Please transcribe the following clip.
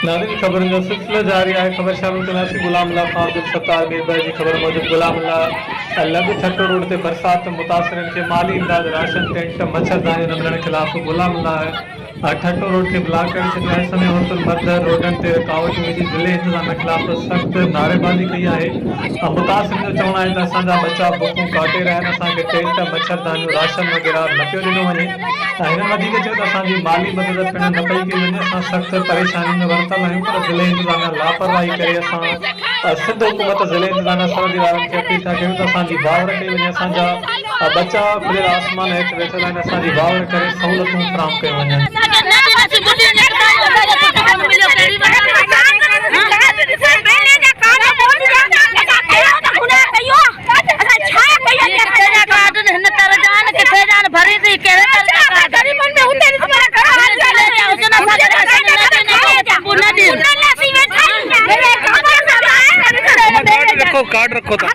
नाज़रीन ख़बरुनि जो सिलसिलो जारी आहे। ख़बर शामिल कंदासीं गुलाम अल्लाह खां अब्दुल सत्तार मीरबाई जी ख़बर मूजिब गुलाम अल्लाह लॻ ठट्टो रोड ते बरसाति मुतासिरनि खे माली इमदाद राशन टेंट मच्छरदानी न मिलण ख़िलाफ़ गुलाम अल्लाह ठट्टो रोड खे ब्लॉक करे छॾियो आहे। समय होटल मदर रोडनि ते रुकावट विझी ज़िले इंतज़ाम ख़िलाफ़ सख़्त नारेबाज़ी कई आहे। मुतासिरनि जो चवणु आहे त असांजा बचा बुकूं काटे रहिया आहिनि, असांखे टेंट मच्छरदानियूं राशन वग़ैरह न पियो ॾिनो वञे। हिननि वधीक चयो त असांजी माली मदद पिणु न पई कई वञे। असां सख़्त परेशानी में वरितल आहियूं, पर ज़िले इंतज़ामिया लापरवाही करे असां सिंध हुकूमत ज़िले इंतज़ामिया सरहदी वारनि खे अपील था कयूं त असांजी बावर कई वञे। असांजा बचा खुलियल आसमान हेठि वेठल आहिनि, असांजी बावर करे सहूलियतूं फ़राहम कयूं वञनि। कार्ड रखो था।